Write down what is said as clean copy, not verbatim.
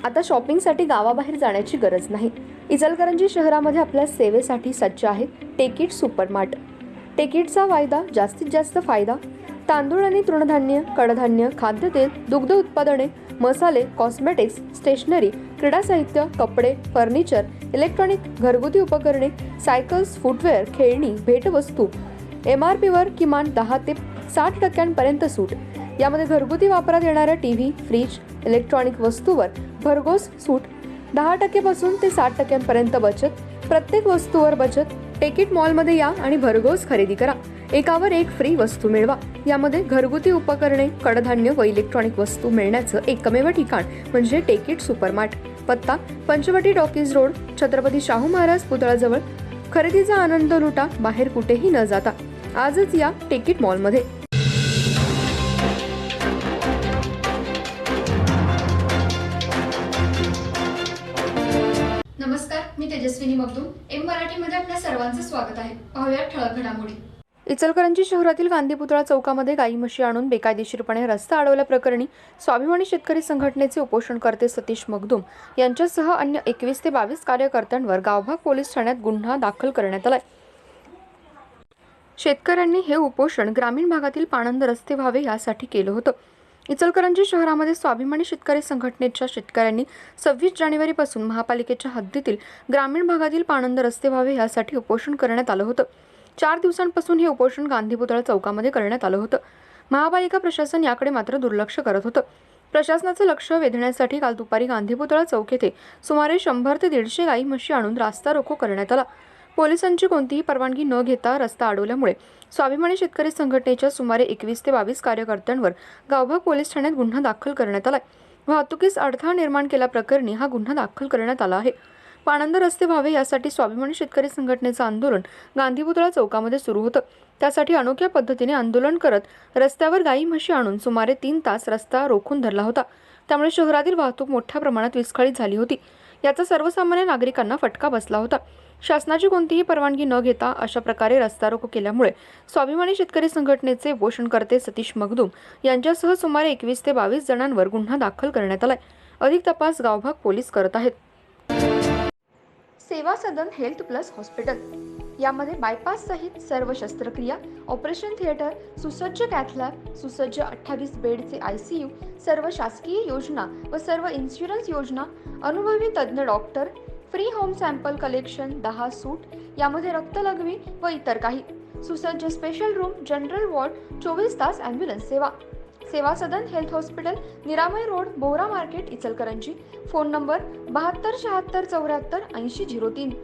आता शॉपिंगसाठी गावाबाहेर जाण्याची गरज नाही। इचलकरंजी शहरामध्ये आपल्या सेवेसाठी सज्ज आहे टेकिट सुपरमार्ट। टेकिटचा वायदा जास्तीत जास्त फायदा। तांदूळ आणि तृणधान्य, कडधान्य, खाद्यतेल, दुग्ध उत्पादने, मसाले, कॉस्मेटिक्स, स्टेशनरी, क्रीडा साहित्य, कपडे, फर्निचर, इलेक्ट्रॉनिक, घरगुती उपकरणे, सायकल्स, फुटवेअर, खेळणी, भेटवस्तू, MRP वर किमान 10 ते 60% सूट। यामध्ये घरगुती वापरात येणाऱ्या टीव्ही, फ्रीज, इलेक्ट्रॉनिक वस्तूवर भरघोस सूट। 10% पासून ते 60% बचत। प्रत्येक वस्तूवर बचत। टेकिट मॉलमध्ये या आणि भरघोस खरेदी करा। एकावर एक फ्री वस्तू मिळवा। यामध्ये घरगुती उपकरणे, कडधान्य व इलेक्ट्रॉनिक वस्तू मिळण्याचं एकमेव ठिकाण म्हणजे टेकिट सुपरमार्ट। पत्ता पंचवटी टॉकीज रोड, छत्रपती शाहू महाराज पुतळ्याजवळ। खरेदीचा आनंद लुटा बाहेर कुठेही न जाता। आजच या टेकिट मॉलमध्ये। नमस्कार, मी तेजस्विनी मगदूम। एम मराठीमध्ये आपल्या सर्वांचं स्वागत आहे। पाहूया ठळक घडामोडी। इचलकरंजी शहरातील गांधी पुतळा चौकामध्ये गाई म्हशी आणून बेकायदेशीरपणे रस्ता अडवल्याप्रकरणी स्वाभिमानी शेतकरी संघटनेचे उपोषणकर्ते सतीश मगदूम यांच्यासह अन्य 21 ते 22 कार्यकर्त्यांवर गावभाग पोलीस ठाण्यात गुन्हा दाखल करण्यात आलाय। शेतकऱ्यांनी हे उपोषण ग्रामीण भागातील पाणंद रस्ते व्हावे यासाठी केलं होतं। इचलकरंजी शहरामध्ये स्वाभिमानी शेतकरी संघटनेच्या शेतकऱ्यांनी 26 जानेवारीपासून महापालिकेच्या हद्दीतील ग्रामीण भागातील पाणंद रस्ते व्हावे यासाठी उपोषण करण्यात आलं होतं। 4 दिवसांपासून हे उपोषण गांधी पुतळा चौकामध्ये करण्यात आलं होतं। महापालिका प्रशासन याकडे मात्र दुर्लक्ष करत होतं। प्रशासनाचं लक्ष वेधण्यासाठी काल दुपारी गांधी पुतळा चौक येथे सुमारे 100 ते 150 गाई म्हशी आणून रास्ता रोको करण्यात आला। पोलिसांची कोणतीही परवानगी न घेता रस्ता अडवल्यामुळे स्वाभिमानी शेतकरी संघटनेच्या सुमारे 21 ते 22 कार्यकर्त्यांवर गावभाग पोलीस ठाण्यात गुन्हा दाखल करण्यात आलाय। वाहतुकीस अडथळा निर्माण केल्याप्रकरणी हा गुन्हा दाखल करण्यात आला आहे। पाणंद रस्ते व्हावे यासाठी स्वाभिमानी शेतकरी संघटनेचं आंदोलन गांधी पुतळा चौकामध्ये सुरू होतं। त्यासाठी अनोख्या पद्धतीने आंदोलन करत रस्त्यावर गाई म्हशी आणून सुमारे 3 तास रस्ता रोखून धरला होता। त्यामुळे शहरातील वाहतूक मोठ्या प्रमाणात विस्कळीत झाली होती। याचा सर्वसामान्य नागरिकांना फटका बसला होता। शासनाची कोणतीही परवानगी न घेता अशा प्रकारे रस्ता रोको केल्यामुळे स्वाभिमानी शेतकरी संघटनेचे उपोषणकर्ते सतीश मगदूम यांच्यासह सुमारे 21 ते 22 जणांवर गुन्हा दाखल करण्यात आलाय। अधिक तपास गावभाग पोलीस करत आहेत। सेवा सदन हेल्थ प्लस हॉस्पिटल यामध्ये बायपास सहित सर्व शस्त्रक्रिया, ऑपरेशन थिएटर, सुसज्ज कॅथ लॅब, सुसज्ज 28 बेडचे ICU, सर्व शासकीय योजना व सर्व इन्शुरन्स योजना, अनुभवी तज्ञ doctor, free home sample collection, 10 सूट, यामध्ये रक्तलघवी व इतर काही, सुसज्ज स्पेशल रूम, जनरल वॉर्ड, 24 तास ॲम्ब्युलन्स सेवा। सेवा सदन हेल्थ हॉस्पिटल, निरामय road, Bohra market, Ichalkaranji. Phone number 72 76 74 80 03।